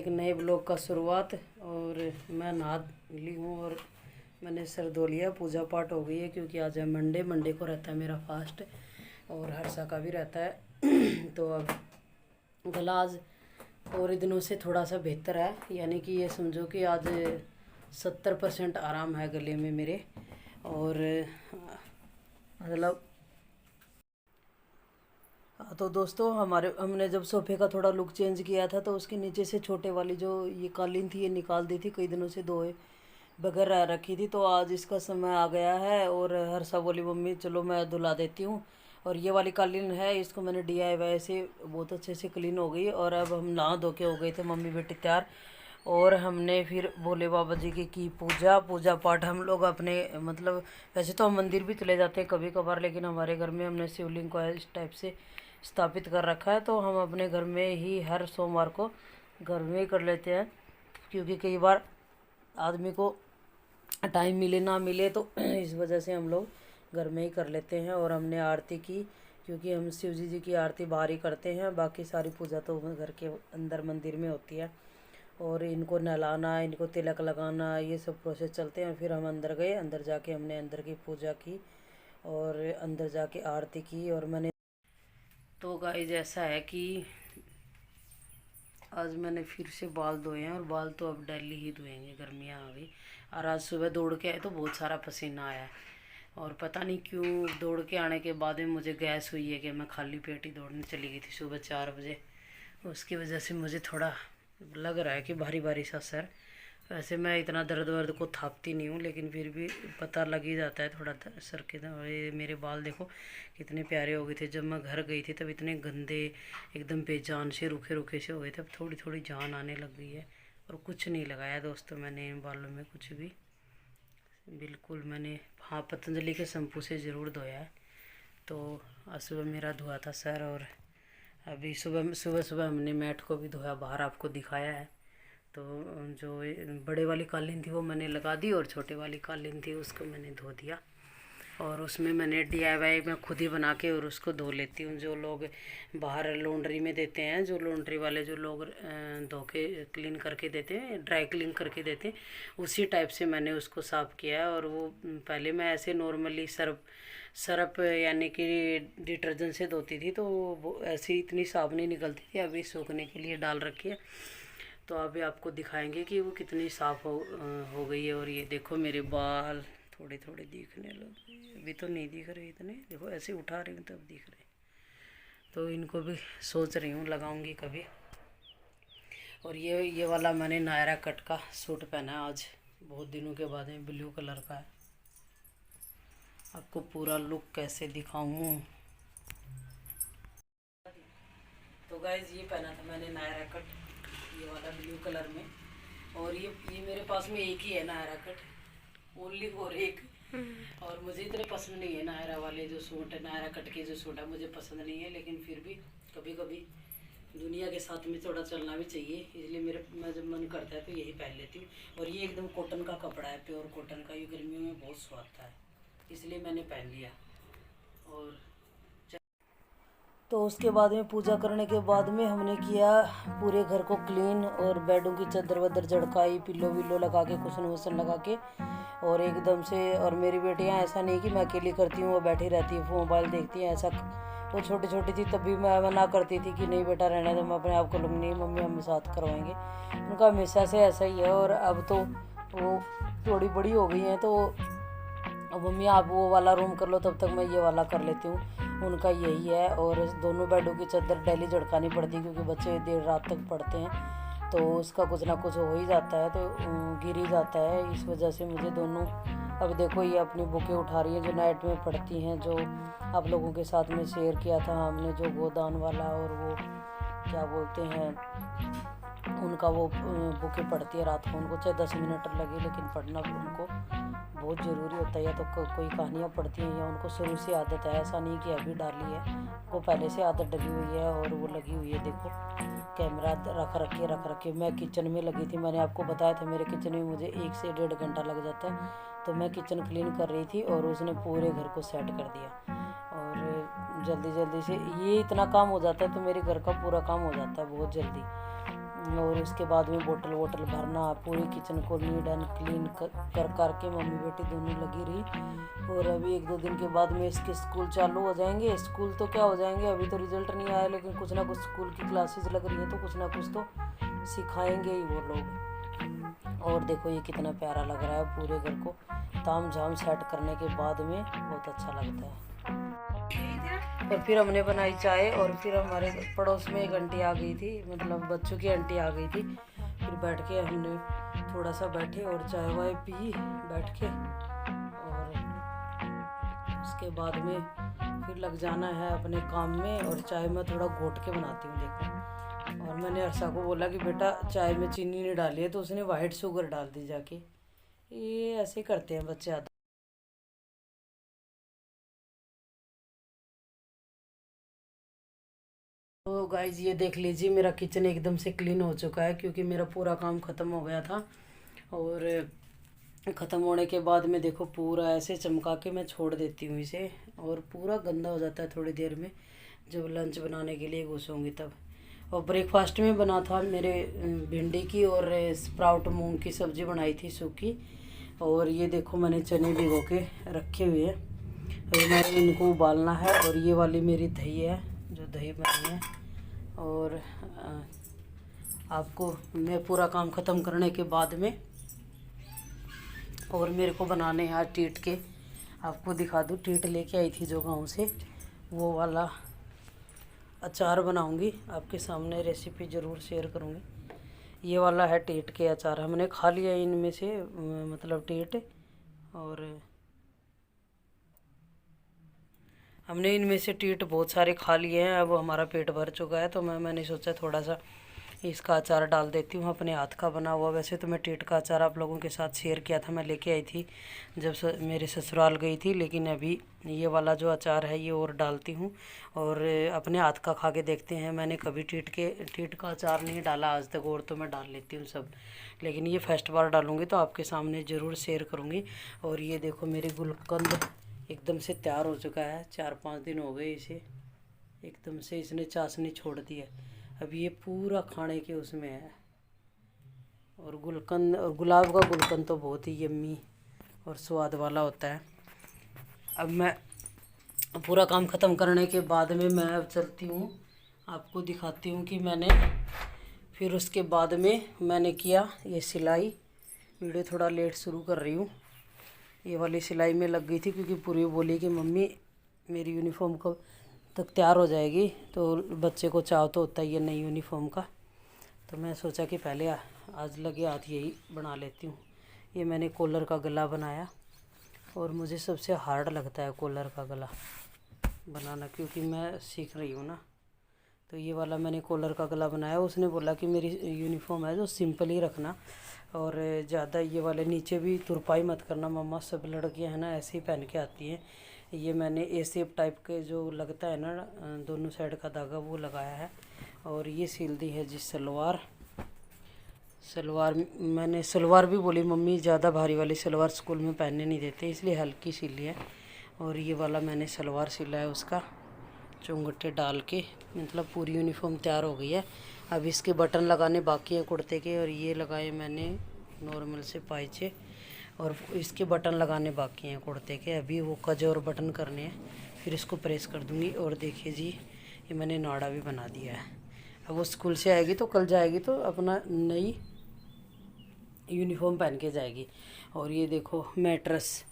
नए ब्लॉग का शुरुआत। और मैं नहा ली हूँ और मैंने सर धो लिया। पूजा पाठ हो गई है क्योंकि आज है मंडे को रहता है मेरा फास्ट और हर्षा का भी रहता है। तो अब गला आज और दिनों से थोड़ा सा बेहतर है, यानी कि ये समझो कि आज 70% आराम है गले में मेरे। और मतलब तो दोस्तों हमने जब सोफे का थोड़ा लुक चेंज किया था तो उसके नीचे से छोटे वाली जो ये कालीन थी ये निकाल दी थी, कई दिनों से धोए बगैर रह रखी थी। तो आज इसका समय आ गया है और हर्षा बोली मम्मी चलो मैं धुला देती हूँ। और ये वाली कालीन है, इसको मैंने DIY से बहुत अच्छे से क्लीन हो गई। और अब हम नहा धो के हो गए थे मम्मी बेटी तैयार। और हमने फिर भोले बाबा जी की पूजा पाठ। हम लोग अपने मतलब वैसे तो हम मंदिर भी चले जाते हैं कभी कभार, लेकिन हमारे घर में हमने शिवलिंग को इस टाइप से स्थापित कर रखा है, तो हम अपने घर में ही हर सोमवार को घर में ही कर लेते हैं। क्योंकि कई बार आदमी को टाइम मिले ना मिले तो इस वजह से हम लोग घर में ही कर लेते हैं। और हमने आरती की, क्योंकि हम शिव जी की आरती बाहर ही करते हैं, बाकी सारी पूजा तो घर के अंदर मंदिर में होती है। और इनको नहलाना, इनको तिलक लगाना, ये सब प्रोसेस चलते हैं। फिर हम अंदर गए, अंदर जाके हमने अंदर की पूजा की और अंदर जाके आरती की। और मैंने तो गाइस ऐसा है कि आज मैंने फिर से बाल धोए हैं और बाल तो अब डेली ही धोएंगे, गर्मियाँ आ गई। और आज सुबह दौड़ के आए तो बहुत सारा पसीना आया है और पता नहीं क्यों दौड़ के आने के बाद में मुझे गैस हुई है कि मैं खाली पेट ही दौड़ने चली गई थी सुबह 4 बजे। उसकी वजह से मुझे थोड़ा लग रहा है कि भारी भारी सा सर। वैसे मैं इतना दर्द वर्द को थापती नहीं हूँ, लेकिन फिर भी पता लग ही जाता है थोड़ा सर के। ये मेरे बाल देखो कितने प्यारे हो गए थे जब मैं घर गई थी, तब इतने गंदे एकदम बेजान से रूखे रूखे से हो गए थे। अब थोड़ी थोड़ी जान आने लग गई है। और कुछ नहीं लगाया दोस्तों मैंने इन बालों में कुछ भी, बिल्कुल। मैंने हाँ पतंजलि के शैम्पू से ज़रूर धोया है। तो आज सुबह मेरा धोआ था सर और अभी सुबह सुबह सुबह हमने मैट को भी धोया, बाहर आपको दिखाया है। तो जो बड़े वाली कालीन थी वो मैंने लगा दी और छोटे वाली कालीन थी उसको मैंने धो दिया। और उसमें मैंने DIY मैं खुद ही बना के और उसको धो लेती हूँ। जो लोग बाहर लॉन्ड्री में देते हैं, जो लॉन्ड्री वाले जो लोग धो के क्लीन करके देते हैं, ड्राई क्लीन करके देते हैं, उसी टाइप से मैंने उसको साफ़ किया है। और वो पहले मैं ऐसे नॉर्मली सरप यानी कि डिटर्जेंट से धोती थी, तो वो ऐसी इतनी साफ नहीं निकलती थी। अभी सूखने के लिए डाल रखी है, तो अभी आपको दिखाएंगे कि वो कितनी साफ़ हो गई है। और ये देखो मेरे बाल थोड़े थोड़े दिखने लगे, अभी तो नहीं दिख रहे इतने, देखो ऐसे उठा रही हूँ तब दिख रहे। तो इनको भी सोच रही हूँ लगाऊंगी कभी। और ये वाला मैंने नायरा कट का सूट पहना है आज, बहुत दिनों के बाद में, ब्लू कलर का है। आपको पूरा लुक कैसे दिखाऊं। तो गाइज ये पहना था मैंने नायरा कट, ये वाला ब्लू कलर में। और ये मेरे पास में एक ही है नायरा कट, ओनली फॉर एक। और मुझे इतने पसंद नहीं है नायरा वाले जो सूट है, नायरा कट के जो सूट है मुझे पसंद नहीं है, लेकिन फिर भी कभी कभी दुनिया के साथ में थोड़ा चलना भी चाहिए, इसलिए मैं जब मन करता है तो यही पहन लेती हूँ। और ये एकदम कॉटन का कपड़ा है, प्योर कॉटन का, ये गर्मियों में बहुत स्वाद है, इसलिए मैंने पहन लिया। और तो उसके बाद में पूजा करने के बाद में हमने किया पूरे घर को क्लीन और बेडों की चादर वदर झड़काई, पिल्लो विल्लो लगा के, कुशन वुसन लगा के। और एकदम से, और मेरी बेटियां ऐसा नहीं कि मैं अकेली करती हूँ, वो बैठी रहती है मोबाइल देखती हैं ऐसा। वो छोटी छोटी थी तभी मैं मना करती थी कि नहीं बेटा रहने दो, मैं अपने आप को लूँगी, नहीं मम्मी हम साथ करवाएंगे। उनका हमेशा से ऐसा ही है। और अब तो वो थोड़ी बड़ी हो गई हैं, तो अब मम्मी आप वो वाला रूम कर लो, तब तक मैं ये वाला कर लेती हूँ, उनका यही है। और दोनों बेडों की चादर डेली झड़कानी पड़ती है, क्योंकि बच्चे देर रात तक पढ़ते हैं, तो उसका कुछ ना कुछ हो ही जाता है, तो गिर ही जाता है। इस वजह से मुझे दोनों, अब देखो ये अपनी बुकें उठा रही हैं जो नाइट में पढ़ती हैं, जो आप लोगों के साथ में शेयर किया था हमने, जो गोदान वाला और वो क्या बोलते हैं उनका, वो बुकें पढ़ती है रात को, उनको चाहे 10 मिनट लगे, लेकिन पढ़ना उनको बहुत ज़रूरी होता है। या तो कोई कहानियाँ पढ़ती हैं या उनको शुरू से आदत है, ऐसा नहीं कि अभी डाली है, वो पहले से आदत डली हुई है। और वो लगी हुई है, देखो कैमरा रख रखे। मैं किचन में लगी थी, मैंने आपको बताया था मेरे किचन में मुझे 1 से 1.5 घंटा लग जाता है। तो मैं किचन क्लीन कर रही थी और उसने पूरे घर को सेट कर दिया। और जल्दी जल्दी से ये इतना काम हो जाता है, तो मेरे घर का पूरा काम हो जाता है बहुत जल्दी। और उसके बाद में बोतल वोटल भरना, पूरी किचन को नीट एंड क्लीन करके मम्मी बेटी दोनों लगी रही। और अभी 1-2 दिन के बाद में इसके स्कूल चालू हो जाएंगे। स्कूल तो क्या हो जाएंगे, अभी तो रिजल्ट नहीं आया, लेकिन कुछ ना कुछ स्कूल की क्लासेस लग रही हैं, तो कुछ ना कुछ तो सिखाएंगे ही वो लोग। और देखो ये कितना प्यारा लग रहा है, पूरे घर को ताम झाम सेट करने के बाद में बहुत अच्छा लगता है। और फिर हमने बनाई चाय, और फिर हमारे पड़ोस में एक आंटी आ गई थी, मतलब बच्चों की आंटी आ गई थी। फिर बैठ के हमने थोड़ा सा बैठे और चाय वाय पी बैठ के, और उसके बाद में फिर लग जाना है अपने काम में। और चाय मैं थोड़ा घोट के बनाती हूँ देखो। और मैंने अर्षा को बोला कि बेटा चाय में चीनी नहीं डाली है, तो उसने वाइट शुगर डाल दी जाके। ये ऐसे करते हैं बच्चे आते। तो गाइज ये देख लीजिए, मेरा किचन एकदम से क्लीन हो चुका है, क्योंकि मेरा पूरा काम ख़त्म हो गया था। और ख़त्म होने के बाद में देखो पूरा ऐसे चमका के मैं छोड़ देती हूँ इसे, और पूरा गंदा हो जाता है थोड़ी देर में, जब लंच बनाने के लिए घुसूँगी तब। और ब्रेकफास्ट में बना था मेरे भिंडी की और स्प्राउट मूंग की सब्ज़ी बनाई थी सूखी। और ये देखो मैंने चने भिगो के रखे हुए हैं, अभी मैंने इनको उबालना है। और ये वाली मेरी दही है, जो दही बनी है। और आपको मैं पूरा काम ख़त्म करने के बाद में, और मेरे को बनाने हैं आज टीट के, आपको दिखा दूँ। टीट लेके आई थी जो गांव से, वो वाला अचार बनाऊंगी, आपके सामने रेसिपी ज़रूर शेयर करूंगी। ये वाला है टीट के अचार, हमने खा लिया इनमें से, मतलब टीट। और हमने इनमें से टीट बहुत सारे खा लिए हैं, अब हमारा पेट भर चुका है। तो मैंने सोचा थोड़ा सा इसका अचार डाल देती हूँ, अपने हाथ का बना हुआ। वैसे तो मैं टीट का अचार आप लोगों के साथ शेयर किया था, मैं लेके आई थी जब मेरे ससुराल गई थी। लेकिन अभी ये वाला जो अचार है ये और डालती हूँ, और अपने हाथ का खा के देखते हैं। मैंने कभी टीट का अचार नहीं डाला आज तक, और तो मैं डाल लेती हूँ सब, लेकिन ये फर्स्ट बार डालूँगी, तो आपके सामने ज़रूर शेयर करूँगी। और ये देखो मेरी गुलकंद एकदम से तैयार हो चुका है, 4-5 दिन हो गए इसे, एकदम से इसने चाशनी छोड़ दी है। अभी ये पूरा खाने के उसमें है। और गुलकंद और गुलाब का गुलकंद तो बहुत ही यम्मी और स्वाद वाला होता है। अब मैं पूरा काम ख़त्म करने के बाद में मैं अब चलती हूँ, आपको दिखाती हूँ कि मैंने फिर उसके बाद में मैंने किया ये सिलाई। वीडियो थोड़ा लेट शुरू कर रही हूँ, ये वाली सिलाई में लग गई थी, क्योंकि पूरी बोली कि मम्मी मेरी यूनिफॉर्म कब तक तैयार हो जाएगी, तो बच्चे को चाव तो होता ही है नई यूनिफॉर्म का। तो मैं सोचा कि पहले आज लगे हाथ यही बना लेती हूँ। ये मैंने कॉलर का गला बनाया, और मुझे सबसे हार्ड लगता है कॉलर का गला बनाना, क्योंकि मैं सीख रही हूँ ना। तो ये वाला मैंने कॉलर का गला बनाया। उसने बोला कि मेरी यूनिफॉर्म है जो सिंपल ही रखना, और ज़्यादा ये वाले नीचे भी तुरपाई मत करना मम्मा, सब लड़कियां हैं ना ऐसे ही पहन के आती हैं। ये मैंने ए शेप टाइप के जो लगता है ना दोनों साइड का धागा, वो लगाया है। और ये सिल दी है जी सलवार। मैंने सलवार भी बोली मम्मी ज़्यादा भारी वाली सलवार स्कूल में पहनने नहीं देते, इसलिए हल्की सिली है। और ये वाला मैंने सलवार सिला है, उसका चुंगटे डाल के, मतलब पूरी यूनिफॉर्म तैयार हो गई है। अब इसके बटन लगाने बाकी हैं कुर्ते के, और ये लगाए मैंने नॉर्मल से पाइचे, और इसके बटन लगाने बाकी हैं कुर्ते के। अभी वो कज और बटन करने हैं, फिर इसको प्रेस कर दूँगी। और देखिए जी ये मैंने नाड़ा भी बना दिया है। अब वो स्कूल से आएगी तो कल जाएगी तो अपना नई यूनिफॉर्म पहन के जाएगी। और ये देखो मैट्रेस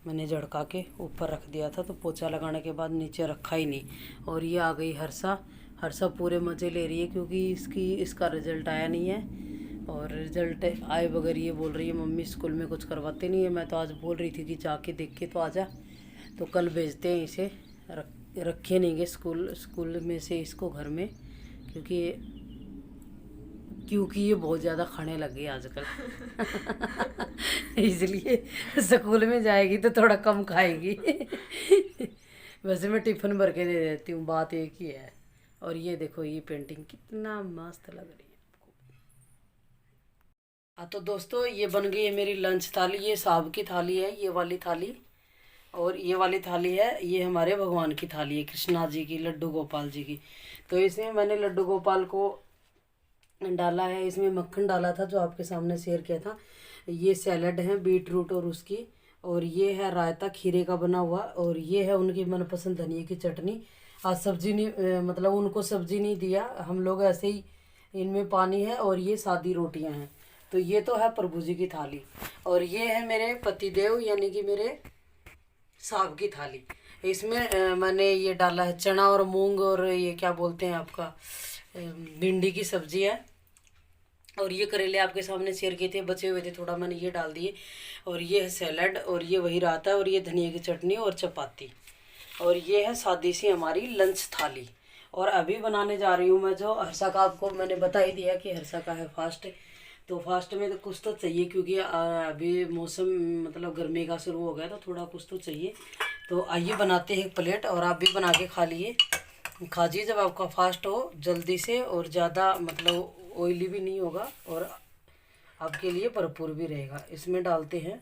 मैंने झड़का के ऊपर रख दिया था, तो पोछा लगाने के बाद नीचे रखा ही नहीं। और ये आ गई हर्षा पूरे मज़े ले रही है, क्योंकि इसका रिज़ल्ट आया नहीं है। और रिज़ल्ट आए बगैर ये बोल रही है मम्मी स्कूल में कुछ करवाते नहीं है। मैं तो आज बोल रही थी कि जाके देख के तो आजा, तो कल भेजते हैं इसे, रखे नहीं गए स्कूल में से इसको घर में, क्योंकि ये बहुत ज़्यादा खाने लग गई आजकल इसलिए स्कूल में जाएगी तो थोड़ा कम खाएगी वैसे मैं टिफ़िन भर के दे देती हूँ, बात एक ही है। और ये देखो ये पेंटिंग कितना मस्त लग रही है आपको। हाँ तो दोस्तों ये बन गई है मेरी लंच थाली। ये साहब की थाली है ये वाली थाली, और ये वाली थाली है ये हमारे भगवान की थाली है, कृष्णा जी की, लड्डू गोपाल जी की। तो इसमें मैंने लड्डू गोपाल को डाला है। इसमें मक्खन डाला था जो आपके सामने शेयर किया था। ये सैलड है बीट रूट और उसकी, और ये है रायता खीरे का बना हुआ, और ये है उनकी मनपसंद धनिया की चटनी। आज सब्जी नहीं मतलब उनको सब्जी नहीं दिया, हम लोग ऐसे ही, इनमें पानी है, और ये सादी रोटियां हैं। तो ये तो है प्रभु जी की थाली, और ये है मेरे पतिदेव यानी कि मेरे साहब की थाली। इसमें मैंने ये डाला है चना और मूंग, और ये क्या बोलते हैं आपका भिंडी की सब्जी है, और ये करेले आपके सामने शेयर किए थे, बचे हुए थे थोड़ा, मैंने ये डाल दिए। और ये है सैलड, और ये वही रायता, और ये धनिया की चटनी और चपाती, और ये है सादी सी हमारी लंच थाली। और अभी बनाने जा रही हूँ मैं, जो हर्षा का आपको मैंने बता ही दिया कि हर्षा का है फास्ट। तो फास्ट में तो कुछ तो चाहिए, क्योंकि अभी मौसम मतलब गर्मी का शुरू हो गया, तो थोड़ा कुछ तो चाहिए। तो आइए बनाते हैं एक प्लेट, और आप भी बना के खा लिए खाजिए जब आपका फास्ट हो जल्दी से, और ज़्यादा मतलब ऑयली भी नहीं होगा, और आपके लिए भरपूर भी रहेगा। इसमें डालते हैं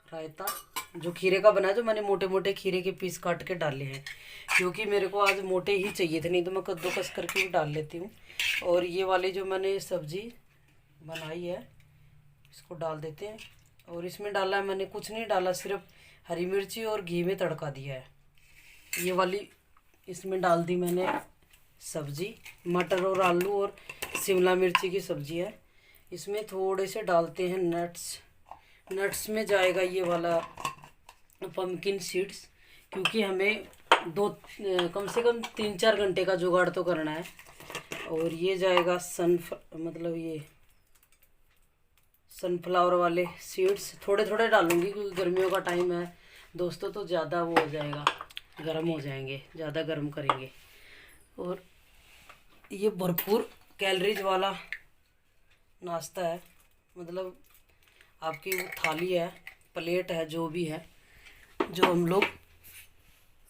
रायता, जो खीरे का बना है, जो मैंने मोटे मोटे खीरे के पीस काट के डाले हैं, क्योंकि मेरे को आज मोटे ही चाहिए थे, नहीं तो मैं कद्दूकस करके भी डाल लेती हूँ। और ये वाली जो मैंने सब्ज़ी बनाई है, इसको डाल देते हैं। और इसमें डाला है मैंने, कुछ नहीं डाला, सिर्फ हरी मिर्ची और घी में तड़का दिया है। ये वाली इसमें डाल दी मैंने सब्ज़ी, मटर और आलू और शिमला मिर्ची की सब्ज़ी है। इसमें थोड़े से डालते हैं नट्स, नट्स में जाएगा ये वाला पम्पकिन सीड्स, क्योंकि हमें कम से कम 3-4 घंटे का जुगाड़ तो करना है। और ये जाएगा मतलब ये सनफ्लावर वाले सीड्स, थोड़े थोड़े डालूंगी क्योंकि गर्मियों का टाइम है दोस्तों, तो ज़्यादा वो हो जाएगा, गर्म हो जाएंगे, ज़्यादा गर्म करेंगे। और ये भरपूर कैलोरीज वाला नाश्ता है, मतलब आपकी वो थाली है, प्लेट है, जो भी है, जो हम लोग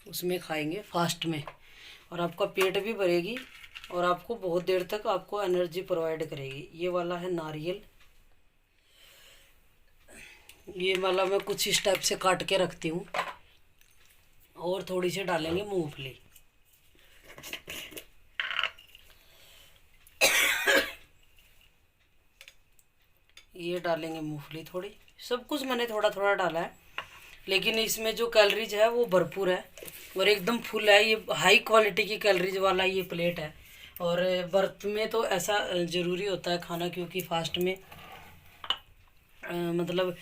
उसमें खाएंगे फास्ट में, और आपका पेट भी भरेगी, और आपको बहुत देर तक आपको एनर्जी प्रोवाइड करेगी। ये वाला है नारियल, ये वाला मैं कुछ इस टाइप से काट के रखती हूँ, और थोड़ी सी डालेंगे मूंगफली। ये डालेंगे मूंगफली थोड़ी, सब कुछ मैंने थोड़ा थोड़ा डाला है, लेकिन इसमें जो कैलोरीज है वो भरपूर है और एकदम फुल है। ये हाई क्वालिटी की कैलोरीज वाला ये प्लेट है, और व्रत में तो ऐसा ज़रूरी होता है खाना, क्योंकि फास्ट में मतलब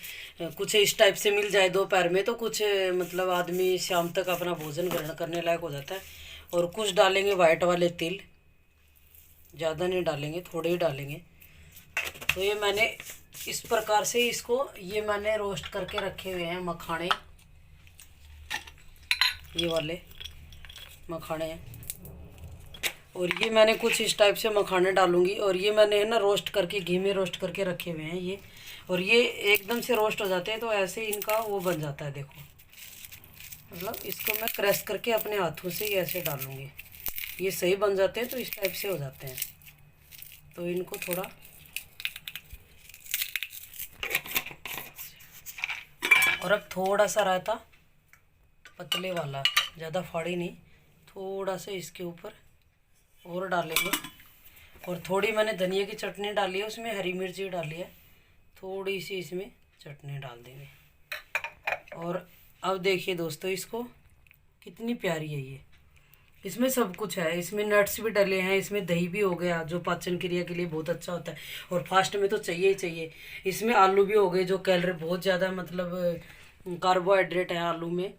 कुछ इस टाइप से मिल जाए दोपहर में, तो कुछ मतलब आदमी शाम तक अपना भोजन ग्रहण करने लायक हो जाता है। और कुछ डालेंगे वाइट वाले तिल, ज़्यादा नहीं डालेंगे, थोड़े ही डालेंगे। तो ये मैंने इस प्रकार से इसको, ये मैंने रोस्ट करके रखे हुए हैं मखाने, ये वाले मखाने हैं, और ये मैंने कुछ इस टाइप से मखाने डालूंगी। और ये मैंने है ना रोस्ट करके, घी में रोस्ट करके रखे हुए हैं ये, और ये एकदम से रोस्ट हो जाते हैं, तो ऐसे इनका वो बन जाता है। देखो, मतलब इसको मैं क्रश करके अपने हाथों से ही ऐसे डालूंगी, ये सही बन जाते हैं, तो इस टाइप से हो जाते हैं। तो इनको थोड़ा, और अब थोड़ा सा रायता पतले वाला, ज़्यादा फाड़ी नहीं, थोड़ा सा इसके ऊपर और डालेंगे। और थोड़ी मैंने धनिया की चटनी डाली है, उसमें हरी मिर्ची डाली है, थोड़ी सी इसमें चटनी डाल देंगे। और अब देखिए दोस्तों, इसको कितनी प्यारी है ये, इसमें सब कुछ है, इसमें नट्स भी डले हैं, इसमें दही भी हो गया जो पाचन क्रिया के लिए बहुत अच्छा होता है, और फास्ट में तो चाहिए ही चाहिए। इसमें आलू भी हो गए, जो कैलोरी बहुत ज़्यादा मतलब कार्बोहाइड्रेट है आलू में,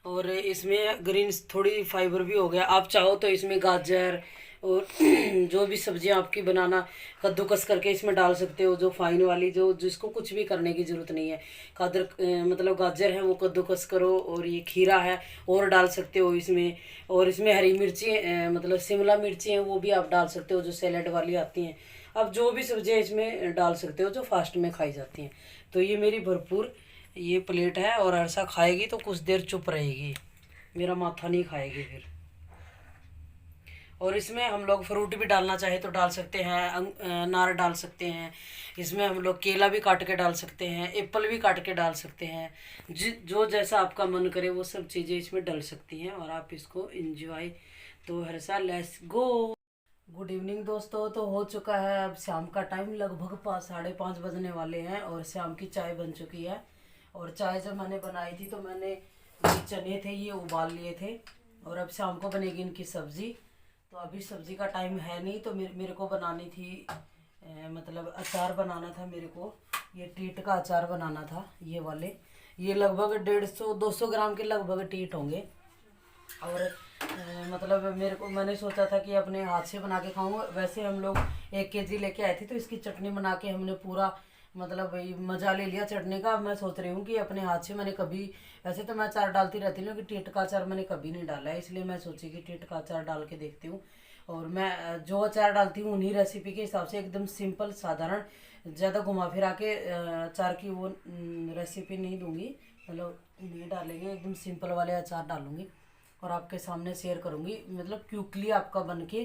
और इसमें ग्रीन्स थोड़ी फाइबर भी हो गया। आप चाहो तो इसमें गाजर और जो भी सब्जियां आपकी बनाना, कद्दूकस करके इसमें डाल सकते हो, जो फाइन वाली, जो जिसको कुछ भी करने की ज़रूरत नहीं है। मतलब गाजर है वो कद्दूकस करो, और ये खीरा है और डाल सकते हो इसमें। और इसमें हरी मिर्ची मतलब शिमला मिर्ची हैं, वो भी आप डाल सकते हो, जो सैलेड वाली आती हैं। आप जो भी सब्जियाँ इसमें डाल सकते हो जो फास्ट में खाई जाती हैं। तो ये मेरी भरपूर ये प्लेट है, और ऐसा खाएगी तो कुछ देर चुप रहेगी, मेरा माथा नहीं खाएगी फिर। और इसमें हम लोग फ्रूट भी डालना चाहे तो डाल सकते हैं, अनार डाल सकते हैं, इसमें हम लोग केला भी काट के डाल सकते हैं, एप्पल भी काट के डाल सकते हैं, जो जैसा आपका मन करे वो सब चीज़ें इसमें डल सकती हैं, और आप इसको एंजॉय। तो Harsha let's go. Good evening दोस्तों। तो हो चुका है अब शाम का टाइम, लगभग 5 साढ़े 5 बजने वाले हैं और शाम की चाय बन चुकी है। और चाय जब मैंने बनाई थी तो मैंने ये चने थे ये उबाल लिए थे और अब शाम को बनेगी इनकी सब्ज़ी। तो अभी सब्ज़ी का टाइम है नहीं, तो मेरे को बनानी थी मतलब अचार बनाना था मेरे को। ये टीट का अचार बनाना था, ये वाले। ये लगभग 150 200 ग्राम के लगभग टीट होंगे। और मतलब मेरे को मैंने सोचा था कि अपने हाथ से बना के खाऊं। वैसे हम लोग 1 केजी लेके आए थे, तो इसकी चटनी बना के हमने पूरा मतलब वही मज़ा ले लिया चटनी का। अब मैं सोच रही हूँ कि अपने हाथ से मैंने कभी, वैसे तो मैं अचार डालती रहती हूँ लेकिन टीट का अचार मैंने कभी नहीं डाला है, इसलिए मैं सोची कि टीट का अचार डाल के देखती हूँ। और मैं जो अचार डालती हूँ उन्हीं रेसिपी के हिसाब से, एकदम सिंपल साधारण, ज़्यादा घुमा फिरा के अचार की वो रेसिपी नहीं दूंगी, मतलब नहीं डालेंगे, एकदम सिंपल वाले अचार डालूंगी और आपके सामने शेयर करूंगी। मतलब क्विकली आपका बन के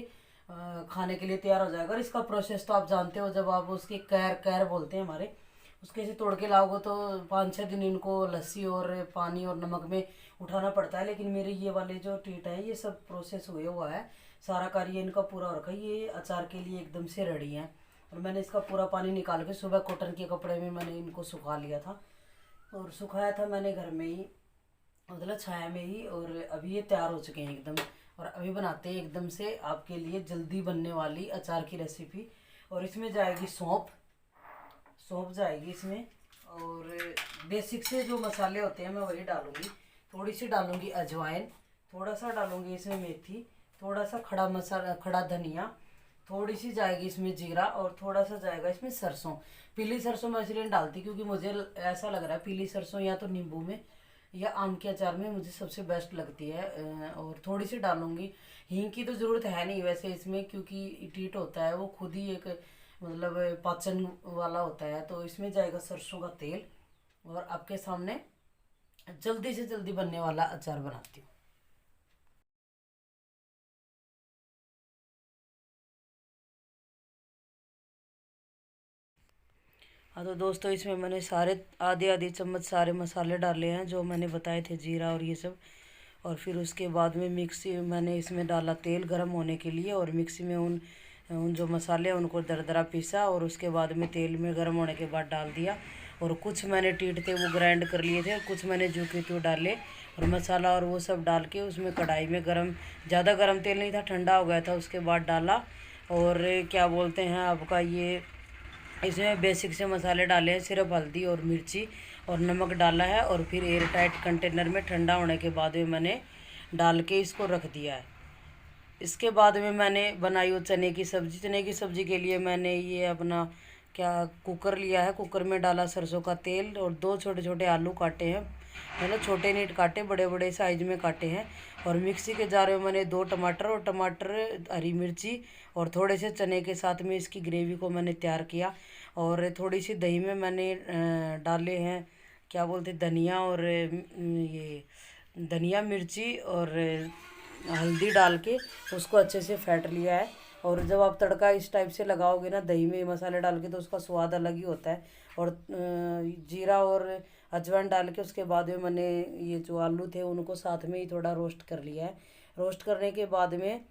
खाने के लिए तैयार हो जाएगा। और इसका प्रोसेस तो आप जानते हो, जब आप उसके कैर कैर बोलते हैं हमारे, उसके से तोड़ के लाओगे तो 5 6 दिन इनको लस्सी और पानी और नमक में उठाना पड़ता है। लेकिन मेरे ये वाले जो टीट है ये सब प्रोसेस हुआ है, सारा कार्य इनका पूरा हो रखा है, ये अचार के लिए एकदम से रेडी है। और मैंने इसका पूरा पानी निकाल के सुबह कॉटन के कपड़े में मैंने इनको सुखा लिया था, और सुखाया था मैंने घर में ही, मतलब छाया में ही। और अभी ये तैयार हो चुके हैं एकदम। और अभी बनाते हैं एकदम से आपके लिए जल्दी बनने वाली अचार की रेसिपी। और इसमें जाएगी सौंफ, सौंफ जाएगी इसमें। और बेसिक से जो मसाले होते हैं मैं वही डालूंगी। थोड़ी सी डालूंगी अजवाइन, थोड़ा सा डालूंगी इसमें मेथी, थोड़ा सा खड़ा मसाला, खड़ा धनिया, थोड़ी सी जाएगी इसमें जीरा, और थोड़ा सा जाएगा इसमें सरसों। पीली सरसों मैं इसलिए नहीं डालती क्योंकि मुझे ऐसा लग रहा है पीली सरसों या तो नींबू में या आम के अचार में मुझे सबसे बेस्ट लगती है। और थोड़ी सी डालूंगी हींग की, तो ज़रूरत है नहीं वैसे इसमें, क्योंकि टीट होता है वो खुद ही एक मतलब पाचन वाला होता है। तो इसमें जाएगा सरसों का तेल। और आपके सामने जल्दी से जल्दी बनने वाला अचार बनाती हूँ। हाँ तो दोस्तों, इसमें मैंने सारे आधे आधे चम्मच सारे मसाले डाले हैं जो मैंने बताए थे, जीरा और ये सब। और फिर उसके बाद में मिक्सी मैंने इसमें डाला तेल गर्म होने के लिए, और मिक्सी में उन उन जो मसाले हैं उनको दरदरा पीसा, और उसके बाद में तेल में गर्म होने के बाद डाल दिया। और कुछ मैंने टीट थे वो ग्राइंड कर लिए थे, और कुछ मैंने जो कि तो डाले, और मसाला और वो सब डाल के उसमें कढ़ाई में गरम, ज़्यादा गर्म तेल नहीं था, ठंडा हो गया था, उसके बाद डाला। और क्या बोलते हैं आपका ये, इसमें बेसिक से मसाले डाले हैं, सिर्फ हल्दी और मिर्ची और नमक डाला है। और फिर एयर टाइट कंटेनर में ठंडा होने के बाद में मैंने डाल के इसको रख दिया है। इसके बाद में मैंने बनाई वो चने की सब्ज़ी। चने की सब्ज़ी के लिए मैंने ये अपना क्या कुकर लिया है, कुकर में डाला सरसों का तेल, और 2 छोटे छोटे आलू काटे हैं, मतलब छोटे नहीं काटे, बड़े बड़े साइज में काटे हैं। और मिक्सी के जार में मैंने 2 टमाटर और टमाटर, हरी मिर्ची और थोड़े से चने के साथ में इसकी ग्रेवी को मैंने तैयार किया। और थोड़ी सी दही में मैंने डाले हैं क्या बोलते धनिया, और ये धनिया मिर्ची और हल्दी डाल के उसको अच्छे से फेंट लिया है। और जब आप तड़का इस टाइप से लगाओगे ना दही में मसाले डाल के, तो उसका स्वाद अलग ही होता है। और जीरा और अजवाइन डाल के उसके बाद में मैंने ये जो आलू थे उनको साथ में ही थोड़ा रोस्ट कर लिया है। रोस्ट करने के बाद में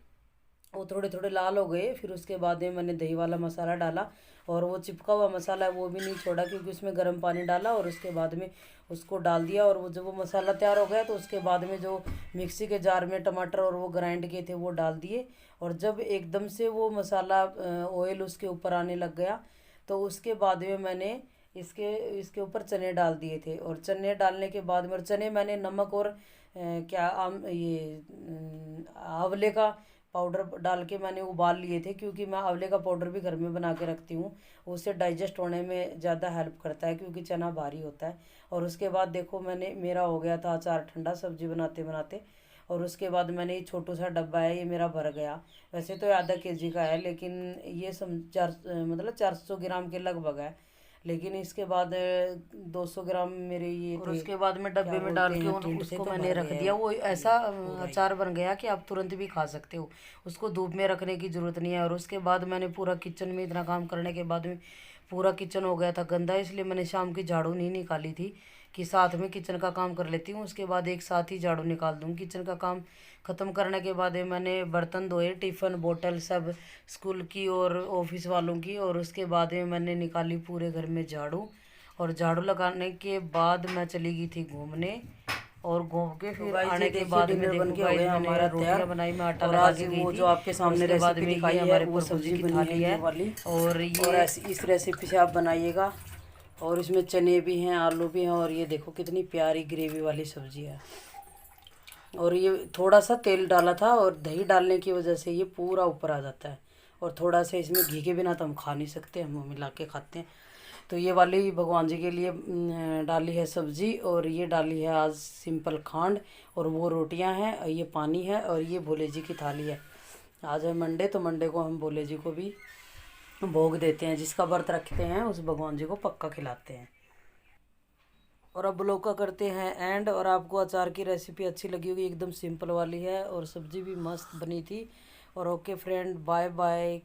वो थोड़े थोड़े लाल हो गए, फिर उसके बाद में मैंने दही वाला मसाला डाला। और वो चिपका हुआ मसाला है वो भी नहीं छोड़ा, क्योंकि उसमें गर्म पानी डाला और उसके बाद में उसको डाल दिया। और वो जब वो मसाला तैयार हो गया तो उसके बाद में जो मिक्सी के जार में टमाटर और वो ग्राइंड किए थे वो डाल दिए। और जब एकदम से वो मसाला ऑयल उसके ऊपर आने लग गया, तो उसके बाद में मैंने इसके इसके ऊपर चने डाल दिए थे। और चने डालने के बाद में, और चने मैंने नमक और क्या आंवले का पाउडर डाल के मैंने उबाल लिए थे, क्योंकि मैं आंवले का पाउडर भी घर में बना के रखती हूँ। उससे डाइजेस्ट होने में ज़्यादा हेल्प करता है, क्योंकि चना भारी होता है। और उसके बाद देखो मैंने, मेरा हो गया था अचार ठंडा सब्जी बनाते बनाते। और उसके बाद मैंने ये छोटू सा डब्बा है, ये मेरा भर गया। वैसे तो ये ½ केजी का है, लेकिन ये मतलब 400 ग्राम के लगभग है। लेकिन इसके बाद 200 ग्राम मेरे ये और थे, उसके बाद में क्या डब्बे में डाल बोलते के हैं, टिंड थे, उसको तो मैंने भर रख गया दिया। है वो ये ऐसा पूरा ही। अचार बन गया कि आप तुरंत भी खा सकते हो, उसको धूप में रखने की ज़रूरत नहीं है। और उसके बाद मैंने पूरा किचन में इतना काम करने के बाद में पूरा किचन हो गया था गंदा, इसलिए मैंने शाम की झाड़ू नहीं निकाली थी, कि साथ में किचन का काम कर लेती हूँ, उसके बाद एक साथ ही झाड़ू निकाल दूँ। किचन का काम ख़त्म करने के बाद मैंने बर्तन धोए, टिफ़िन बोतल सब स्कूल की और ऑफिस वालों की, और उसके बाद में मैंने निकाली पूरे घर में झाड़ू। और झाड़ू लगाने के बाद मैं चली गई थी घूमने, और घूम के फिर आने के बाद में देखो गाइस मैंने रोटियां बनाई, मैं आटा लगा के गई वो थी। जो आपके सामने उसके बाद रेसिपी में दिखाई ये है हमारे वो प्रभु जी सब्जी की बनी थाली है ये है। वाली। और और ये ऐसी इस रेसिपी से आप बनाइएगा। और इसमें चने भी हैं, आलू भी हैं, और ये देखो कितनी प्यारी ग्रेवी वाली सब्जी है। और ये थोड़ा सा तेल डाला था, और दही डालने की वजह से ये पूरा ऊपर आ जाता है। और थोड़ा सा इसमें घी के बिना तो हम खा नहीं सकते, हम मिला के खाते हैं। तो ये वाली भगवान जी के लिए डाली है सब्जी, और ये डाली है आज सिंपल खांड, और वो रोटियां हैं, और ये पानी है, और ये भोले जी की थाली है। आज है मंडे, तो मंडे को हम भोले जी को भी भोग देते हैं। जिसका व्रत रखते हैं उस भगवान जी को पक्का खिलाते हैं। और अब ब्लॉग का करते हैं एंड। और आपको अचार की रेसिपी अच्छी लगी होगी, एकदम सिंपल वाली है, और सब्जी भी मस्त बनी थी। और ओके फ्रेंड, बाय बाय।